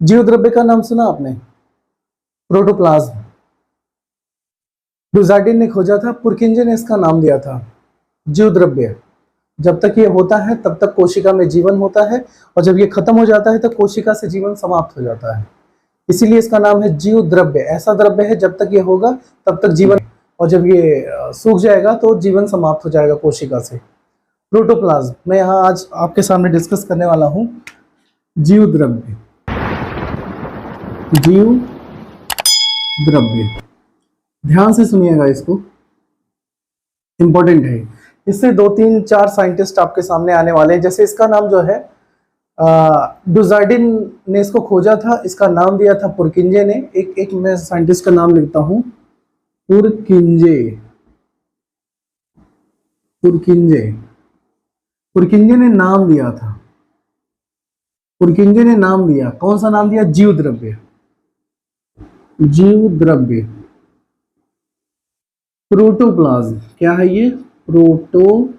जीव द्रव्य का नाम सुना आपने? प्रोटोप्लाज्म। डुजार्डिन ने खोजा था, पुरकिंजे ने इसका नाम दिया था जीव द्रव्य। जब तक ये होता है तब तक कोशिका में जीवन होता है, और जब ये खत्म हो जाता है तो कोशिका से जीवन समाप्त हो जाता है। इसीलिए इसका नाम है जीव द्रव्य। ऐसा द्रव्य है जब तक ये होगा तब तक जीवन, और जब ये सूख जाएगा तो जीवन समाप्त हो जाएगा कोशिका से। प्रोटोप्लाज्म मैं यहाँ आज आपके सामने डिस्कस करने वाला हूँ। जीव द्रव्य, जीव द्रव्य, ध्यान से सुनिएगा, इसको इंपॉर्टेंट है। इससे 2 3 4 साइंटिस्ट आपके सामने आने वाले हैं। जैसे इसका नाम जो है डुजार्डिन ने इसको खोजा था, इसका नाम दिया था पुरकिंजे ने। एक मैं साइंटिस्ट का नाम लिखता हूं, पुरकिंजे। पुरकिंजे, पुरकिंजे ने नाम दिया था। पुरकिंजे ने नाम दिया, कौन सा नाम दिया? जीव द्रव्य। जीव द्रव्य, प्रोटोप्लाज्म। क्या है ये? प्रोटोप्लाज्म।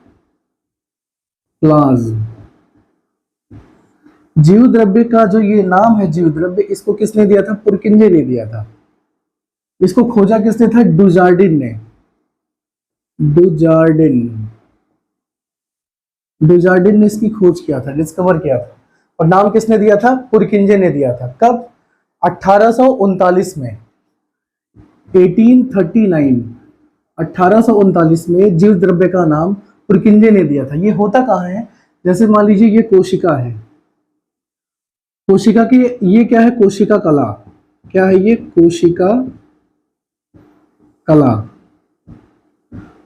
जीव द्रव्य का जो ये नाम है जीव द्रव्य, इसको किसने दिया था? पुरकिंजे ने दिया था। इसको खोजा किसने था? डुजार्डिन ने। डुजार्डिन ने इसकी खोज किया था, डिस्कवर किया था। और नाम किसने दिया था? पुरकिंजे ने दिया था। कब? 1839 में, 1839। 1839 में जीव द्रव्य का नाम पुरकिंजे ने दिया था। ये होता कहाँ है? जैसे मान लीजिए ये कोशिका है, कोशिका की ये क्या है? कोशिका कला। क्या है ये? कोशिका कला।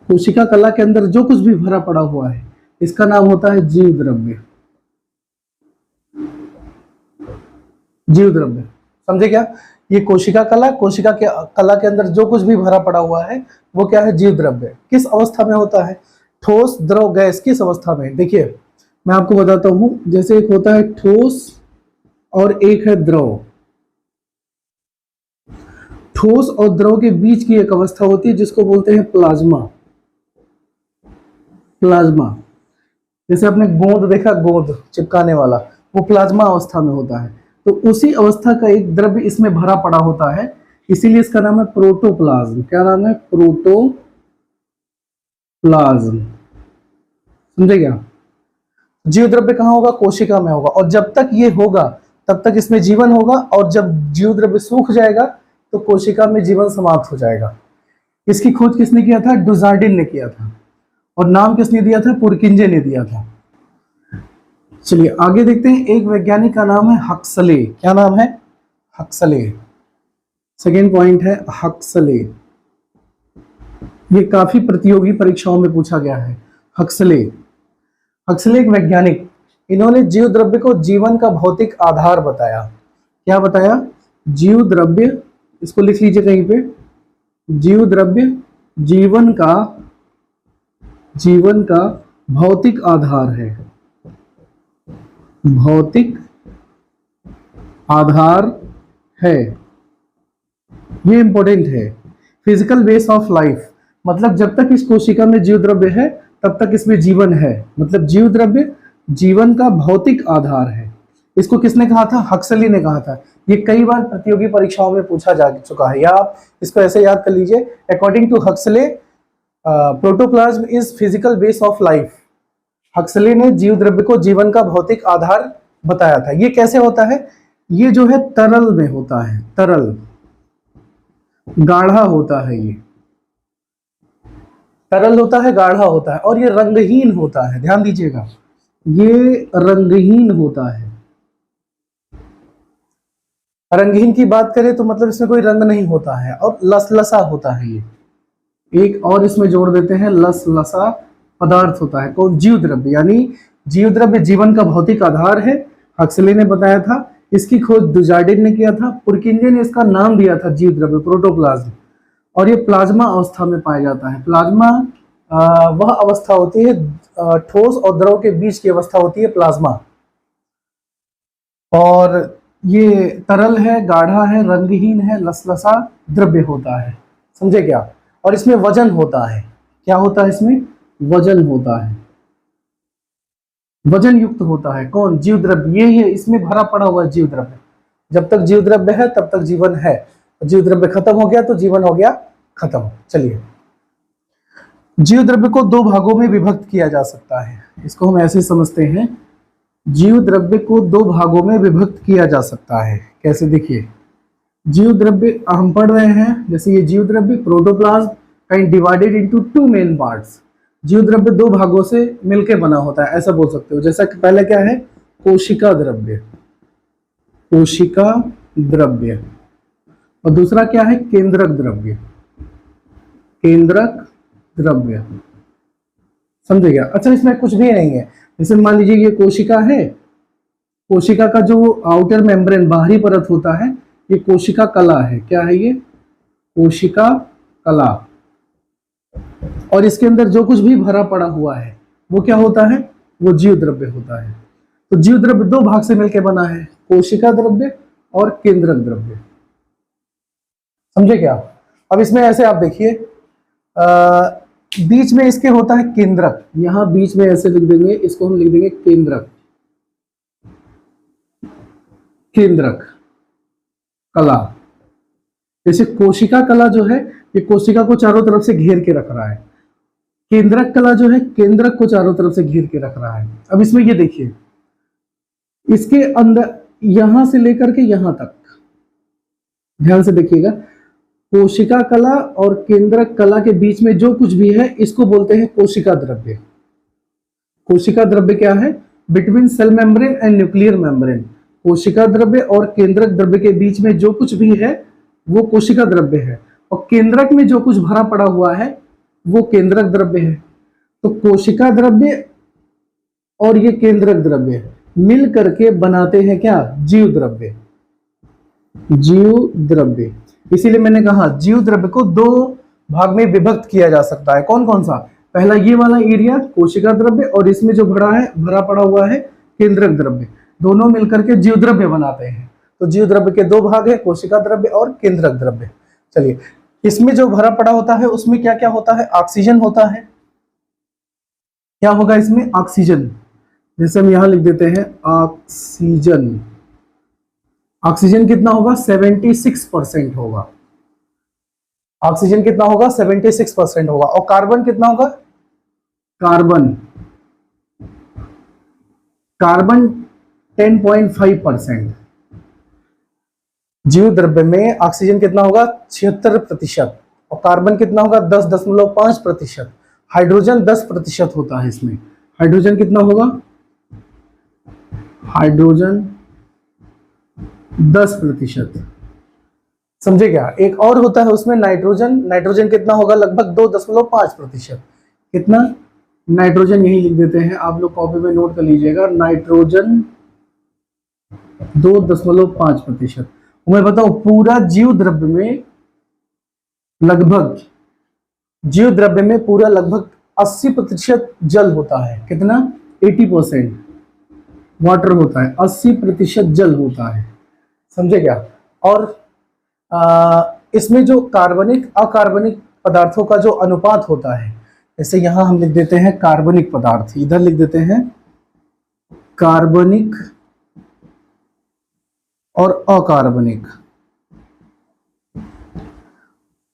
कोशिका कला के अंदर जो कुछ भी भरा पड़ा हुआ है इसका नाम होता है जीव द्रव्य। जीव द्रव्य, समझे क्या? ये कोशिका कला, कोशिका के कला के अंदर जो कुछ भी भरा पड़ा हुआ है वो क्या है? जीव द्रव्य। किस अवस्था में होता है? ठोस, द्रव, गैस। किस अवस्था में? देखिए मैं आपको बताता हूं। जैसे एक होता है ठोस और एक है द्रव। ठोस और द्रव के बीच की एक अवस्था होती है जिसको बोलते हैं प्लाज्मा। प्लाज्मा, जैसे आपने गोंद देखा, गोंद चिपकाने वाला, वो प्लाज्मा अवस्था में होता है। तो उसी अवस्था का एक द्रव्य इसमें भरा पड़ा होता है, इसीलिए इसका नाम है प्रोटोप्लाज्म। क्या नाम है? प्रोटोप्लाज्म। समझे क्या? जीव द्रव्य कहाँ होगा? कोशिका में होगा। और जब तक ये होगा तब तक इसमें जीवन होगा, और जब जीव द्रव्य सूख जाएगा तो कोशिका में जीवन समाप्त हो जाएगा। इसकी खोज किसने किया था? डुजार्डिन ने किया था। और नाम किसने दिया था? पुरकिंजे ने दिया था। चलिए आगे देखते हैं। एक वैज्ञानिक का नाम है हक्सले। क्या नाम है? हक्सले। सेकेंड पॉइंट है हक्सले। ये काफी प्रतियोगी परीक्षाओं में पूछा गया है। हक्सले, हक्सले एक वैज्ञानिक, इन्होंने जीव द्रव्य को जीवन का भौतिक आधार बताया। क्या बताया? जीव द्रव्य, इसको लिख लीजिए कहीं पे। जीव द्रव्य जीवन का भौतिक आधार है। भौतिक आधार है, ये इंपॉर्टेंट है। फिजिकल बेस ऑफ लाइफ, मतलब जब तक इस कोशिका में जीव द्रव्य है तब तक इसमें जीवन है। मतलब जीव द्रव्य जीवन का भौतिक आधार है। इसको किसने कहा था? हक्सली ने कहा था। ये कई बार प्रतियोगी परीक्षाओं में पूछा जा चुका है, या आप इसको ऐसे याद कर लीजिए। According to Huxley, protoplasm is physical base of life. Huxley ने जीव द्रव्य को जीवन का भौतिक आधार बताया था। ये कैसे होता है? ये जो है तरल में होता है, तरल, गाढ़ा होता है। ये तरल होता है, गाढ़ा होता है, और ये रंगहीन होता है। ध्यान दीजिएगा, ये रंगहीन होता है। रंगहीन की बात करें तो मतलब इसमें कोई रंग नहीं होता है, और लसलसा होता है। ये एक और इसमें जोड़ देते हैं, लसलसा पदार्थ होता है। कौन? जीव द्रव्य। यानी जीव द्रव्य जीवन का भौतिक आधार है, हक्सले ने बताया था। इसकी खोज डुजार्डिन ने किया था। पुरकिंजे ने इसका नाम दिया था जीव द्रव्य, प्रोटोप्लाज्म। और ये प्लाज्मा अवस्था में पाया जाता है। प्लाज्मा वह अवस्था होती है, ठोस और द्रव के बीच की अवस्था होती है प्लाज्मा। और ये तरल है, गाढ़ा है, रंगहीन है, लसलसा द्रव्य होता है। समझे क्या? और इसमें वजन होता है। क्या होता है? इसमें वजन होता है, वजन युक्त होता है। कौन? जीव द्रव्य। ये इसमें भरा पड़ा हुआ जीव द्रव्य। जब तक जीव द्रव्य है तब तक जीवन है, जीव द्रव्य खत्म हो गया तो जीवन हो गया खत्म। चलिए, जीव द्रव्य को दो भागों में विभक्त किया जा सकता है, इसको हम ऐसे समझते हैं, जीव द्रव्य को दो भागों में विभक्त किया जा सकता है। कैसे? देखिए, जीव द्रव्य हम पढ़ रहे हैं, जैसे ये जीव द्रव्य protoplasm can divided into two main parts. जीव द्रव्य दो भागों से मिलकर बना होता है, ऐसा बोल सकते हो। जैसा कि पहले क्या है, कोशिका द्रव्य, कोशिका द्रव्य, और दूसरा क्या है, केंद्रक द्रव्य, केंद्रक द्रव्य। समझे क्या? अच्छा, इसमें कुछ भी नहीं है। जैसे मान लीजिए ये कोशिका है, कोशिका का जो आउटर मेम्ब्रेन बाहरी परत होता है, ये कोशिका कला है। क्या है ये? कोशिका कला। और इसके अंदर जो कुछ भी भरा पड़ा हुआ है वो क्या होता है? वो जीव द्रव्य होता है। तो जीव द्रव्य दो भाग से मिलकर बना है, कोशिका द्रव्य और केंद्रक द्रव्य। समझे क्या? अब इसमें ऐसे आप देखिए, बीच में इसके होता है केंद्रक, यहां बीच में ऐसे लिख देंगे, इसको हम लिख देंगे केंद्रक, केंद्रक कला। जैसे कोशिका कला जो है, ये कोशिका को चारों तरफ से घेर के रख रहा है, केंद्रक कला जो है केंद्रक को चारों तरफ से घेर के रख रहा है। अब इसमें ये देखिए, इसके अंदर यहां से लेकर के यहां तक, ध्यान से देखिएगा, कोशिका कला और केंद्रक कला के बीच में जो कुछ भी है इसको बोलते हैं कोशिका द्रव्य। कोशिका द्रव्य क्या है? Between cell membrane and nuclear membrane. कोशिका द्रव्य और केंद्रक द्रव्य के बीच में जो कुछ भी है वो कोशिका द्रव्य है, और केंद्रक में जो कुछ भरा पड़ा हुआ है वो केंद्रक द्रव्य है। तो कोशिका द्रव्य और ये केंद्रक द्रव्य मिल करके बनाते हैं क्या? जीव द्रव्य, जीव द्रव्य। इसीलिए मैंने कहा जीव द्रव्य को दो भाग में विभक्त किया जा सकता है। कौन कौन सा? पहला ये वाला एरिया कोशिका द्रव्य, और इसमें जो भरा पड़ा हुआ है केंद्रक द्रव्य, दोनों मिलकर के जीव द्रव्य बनाते हैं। तो जीव द्रव्य के दो भाग है, कोशिका द्रव्य और केंद्रक द्रव्य। चलिए, इसमें जो भरा पड़ा होता है उसमें क्या क्या होता है? ऑक्सीजन होता है। क्या होगा इसमें? ऑक्सीजन। जैसे हम यहां लिख देते हैं ऑक्सीजन। ऑक्सीजन कितना होगा? 76% होगा। ऑक्सीजन कितना होगा? 76% होगा। और कार्बन कितना होगा? कार्बन 10.5%। जीव द्रव्य में ऑक्सीजन कितना होगा? 76%, और कार्बन कितना होगा? 10.5%। हाइड्रोजन 10% होता है इसमें। हाइड्रोजन कितना होगा? हाइड्रोजन 10%। समझे क्या? एक और होता है उसमें नाइट्रोजन। नाइट्रोजन कितना होगा? लगभग 2.5%। कितना? नाइट्रोजन यही लिख देते हैं, आप लोग कॉपी में नोट कर लीजिएगा, नाइट्रोजन 2.5%। मैं बताऊं, पूरा जीव द्रव्य में लगभग, जीव द्रव्य में पूरा लगभग 80% जल होता है। कितना? 80% वाटर होता है, 80% जल होता है। समझे क्या? और इसमें जो कार्बनिक अकार्बनिक पदार्थों का जो अनुपात होता है, जैसे यहां हम लिख देते हैं कार्बनिक पदार्थ, इधर लिख देते हैं कार्बनिक और अकार्बनिक।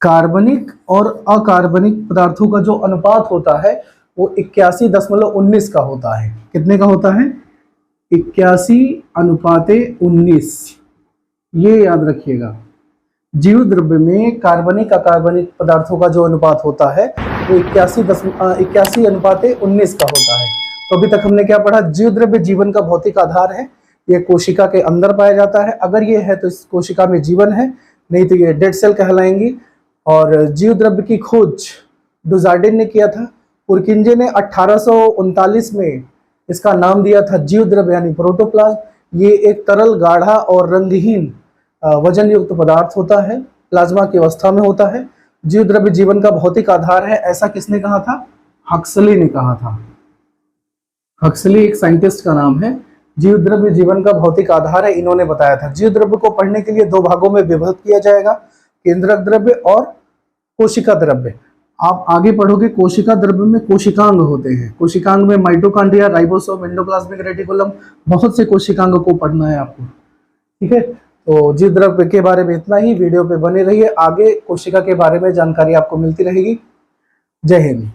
कार्बनिक और अकार्बनिक पदार्थों का जो अनुपात होता है वो 81.19 का होता है। कितने का होता है? 81:19। ये याद रखिएगा, जीव द्रव्य में कार्बनिक अकार्बनिक पदार्थों का जो अनुपात होता है वो 81:19 का होता है। तो अभी तक हमने क्या पढ़ा? जीव द्रव्य जीवन का भौतिक आधार है, ये कोशिका के अंदर पाया जाता है। अगर ये है तो इस कोशिका में जीवन है, नहीं तो ये डेड सेल कहलाएंगी। और जीव द्रव्य की खोज डुजार्डिन ने किया था। पुरकिंजे ने 1839 में इसका नाम दिया था जीव द्रव्य यानी प्रोटोप्लाज्म। ये एक तरल गाढ़ा और रंगहीन वजन युक्त पदार्थ होता है, प्लाज्मा की अवस्था में होता है। जीव द्रव्य जीवन का भौतिक आधार है, ऐसा किसने कहा था? हक्सली ने कहा था। हक्सली एक साइंटिस्ट का नाम है। जीव द्रव्य जीवन का भौतिक आधार है, इन्होंने बताया था। जीव द्रव्य को पढ़ने के लिए दो भागों में विभक्त किया जाएगा, केंद्रक द्रव्य और कोशिका द्रव्य। आप आगे पढ़ोगे, कोशिका द्रव्य में कोशिकांग होते हैं। कोशिकांग में माइटोकॉन्ड्रिया, राइबोसोम, एंडोप्लाज्मिक रेटिकुलम, बहुत से कोशिकांग को पढ़ना है आपको। ठीक है, तो जीव द्रव्य के बारे में इतना ही। वीडियो पे बने रहिए, आगे कोशिका के बारे में जानकारी आपको मिलती रहेगी। जय हिंद।